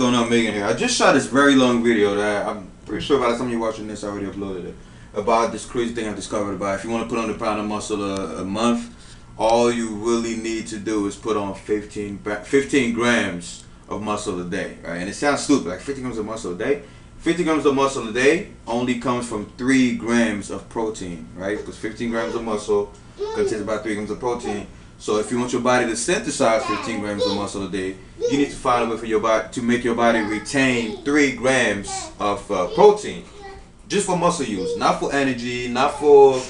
going on, Megan here. I just shot this very long video that I'm pretty sure by the time you're watching this, I already uploaded it. About this crazy thing I discovered about if you want to put on a pound of muscle a month, all you really need to do is put on 15 grams of muscle a day, right? And it sounds stupid, like 15 grams of muscle a day. 50 grams of muscle a day only comes from 3 grams of protein, right? Because 15 grams of muscle contains about 3 grams of protein. So if you want your body to synthesize 15 grams of muscle a day, you need to find a way for your body to make your body retain 3 grams of protein, just for muscle use, not for energy, not for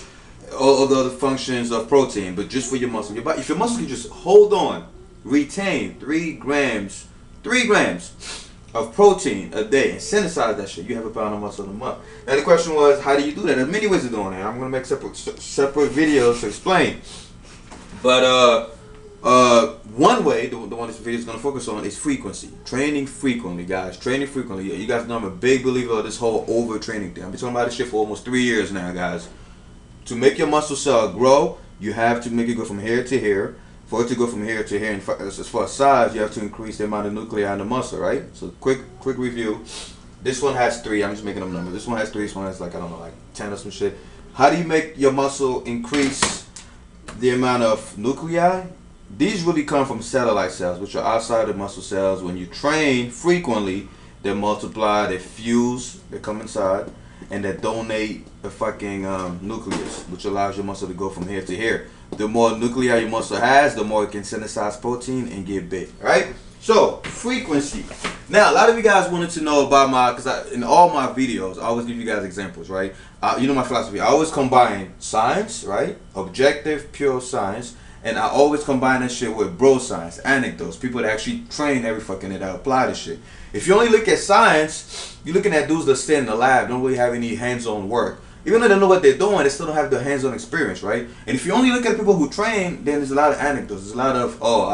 all of the other functions of protein, but just for your muscle. Your body, if your muscle can just hold on, retain 3 grams of protein a day and synthesize that shit, you have a pound of muscle in a month. Now the question was, how do you do that? There's many ways of doing it. I'm gonna make separate videos to explain. But one way, the one this video is going to focus on, is frequency. Training frequently, guys. Training frequently. You guys know I'm a big believer of this whole overtraining thing. I've been talking about this shit for almost 3 years now, guys. To make your muscle cell grow, you have to make it go from here to here. For it to go from here to here, and as far as size, you have to increase the amount of nuclei in the muscle, right? So quick review. This one has 3. I'm just making them numbers. This one has 3. This one has like, I don't know, like 10 or some shit. How do you make your muscle increase the amount of nuclei? These really come from satellite cells, which are outside of muscle cells. When you train frequently, they multiply, they fuse, they come inside, and they donate a fucking nucleus, which allows your muscle to go from here to here. The more nuclei your muscle has, the more it can synthesize protein and get big, right? So, frequency. Now, a lot of you guys wanted to know about because in all my videos, I always give you guys examples, right? You know my philosophy. I always combine science, right? Objective, pure science. And I always combine that shit with bro science, anecdotes, people that actually train every fucking day that apply this shit. If you only look at science, you're looking at dudes that stay in the lab, don't really have any hands-on work. Even though they know what they're doing, they still don't have the hands-on experience, right? And if you only look at people who train, then there's a lot of anecdotes. There's a lot of, oh,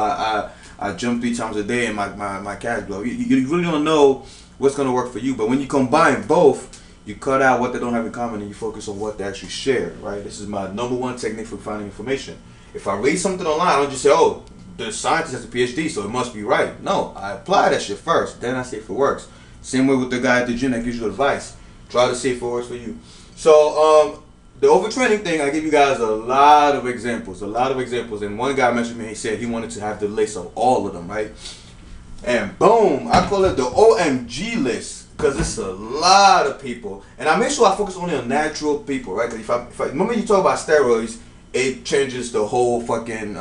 I jump 3 times a day and my calves blow. You really don't know what's going to work for you. But when you combine both, you cut out what they don't have in common and you focus on what they actually share, right? This is my #1 technique for finding information. If I read something online, I don't just say, oh, the scientist has a PhD, so it must be right. No, I apply that shit first, then I see if it works. Same way with the guy at the gym that gives you advice. Try to see if it works for you. So, the overtraining thing, I give you guys a lot of examples. And one guy mentioned me, he said he wanted to have the list of all of them, right? And boom, I call it the OMG list, because it's a lot of people. And I make sure I focus only on natural people, right? Because if I remember you talk about steroids, it changes the whole fucking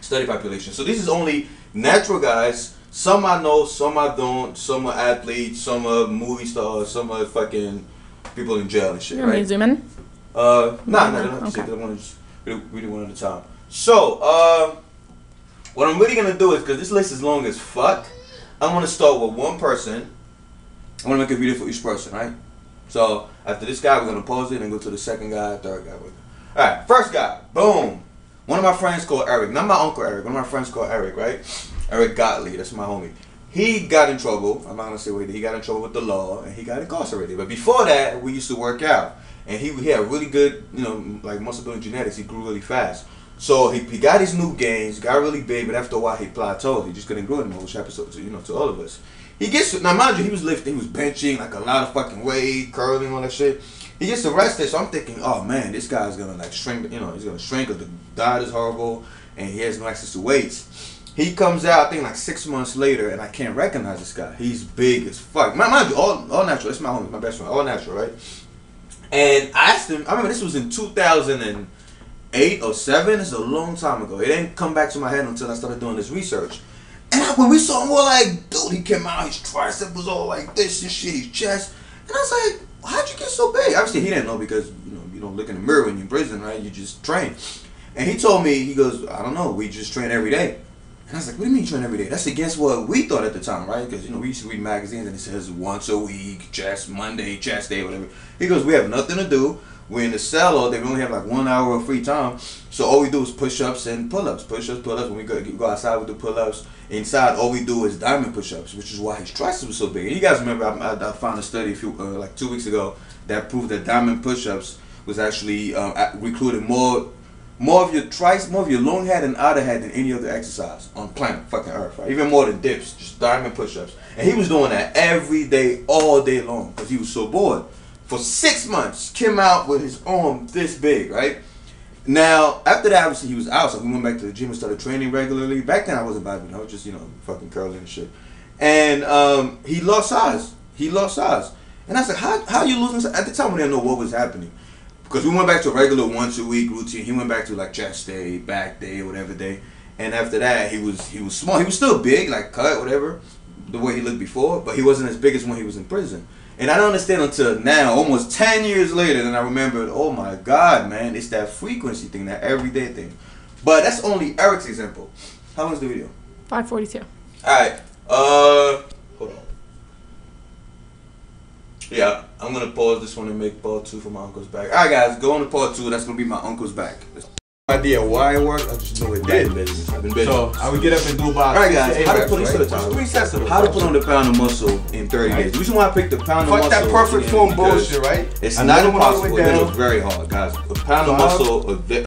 study population. So this is only natural guys. Some I know, some I don't. Some are athletes, some are movie stars, some are fucking people in jail and shit. You want me to zoom in? No, okay. I want to just read it one at a time. So, what I'm really gonna do is, because this list is long as fuck, I'm gonna start with one person. I'm gonna make a video for each person, right? So after this guy, we're gonna pause it and go to the second guy, third guy. Alright, first guy, boom. One of my friends called Eric, not my uncle Eric, one of my friends called Eric, right? Eric Gottlieb, that's my homie. He got in trouble, I'm not gonna say what he got in trouble with the law, and he got incarcerated. But before that, we used to work out. And he had really good, you know, like muscle building genetics, he grew really fast. So he got his new gains, got really big, but after a while he plateaued. He just couldn't grow anymore, which happens to, you know, to all of us. He gets, now mind you, he was lifting, he was benching like a lot of fucking weight, curling, all that shit. He gets arrested, so I'm thinking, oh man, this guy's gonna like shrink, you know, he's gonna shrink because the diet is horrible and he has no access to weights. He comes out, I think like 6 months later, and I can't recognize this guy. He's big as fuck. Mind you, all natural. That's my homie, my best friend, all natural, right? And I asked him, I remember this was in 2008 or 7, it's a long time ago. It didn't come back to my head until I started doing this research. And when we saw him, we were like, dude, he came out, his tricep was all like this and shit, his chest. And I was like, how'd you get so big? Obviously, he didn't know because, you know, you don't look in the mirror when you're in prison, right? You just train. And he told me, he goes, I don't know, we just train every day. And I was like, what do you mean train every day? That's against what we thought at the time, right? Because, you know, we used to read magazines and it says once a week, chest Monday, chest day, whatever. He goes, we have nothing to do. We're in the cell all day. We only have like 1 hour of free time. So all we do is push-ups and pull-ups. Push-ups, pull-ups. When we go outside, we do pull-ups. Inside, all we do is diamond push-ups, which is why his triceps was so big. And you guys remember, I found a study like 2 weeks ago that proved that diamond push-ups was actually recruiting more more of your triceps, more of your long head and outer head than any other exercise on planet fucking Earth, right? Even more than dips, just diamond push-ups. And he was doing that every day, all day long, because he was so bored. For 6 months, came out with his arm this big, right? Now, after that, obviously, he was out, so we went back to the gym and started training regularly. Back then, I wasn't bodybuilding. I was just, you know, fucking curling and shit. And he lost size. He lost size. And I said, how you losing size? At the time, we didn't know what was happening. Because we went back to a regular once-a-week routine. He went back to, like, chest day, back day, whatever day. And after that, he was small. He was still big, like cut, whatever, the way he looked before. But he wasn't as big as when he was in prison. And I don't understand until now, almost 10 years later, then I remembered, oh my God, man, it's that frequency thing, that everyday thing. But that's only Eric's example. How long's the video? 5:42. Alright, hold on. Yeah, I'm going to pause this one and make part 2 for my uncle's back. Alright guys, go on to part 2, that's going to be my uncle's back. Idea why it worked, I just know it did. I've been busy. So I would get up and do about. Alright guys, how to put on the 3 sets of how to put on the pound of muscle in 30 days. The reason why I picked the pound of muscle. Fuck that perfect form bullshit, right? It's not impossible, it was very hard, guys. A pound of muscle.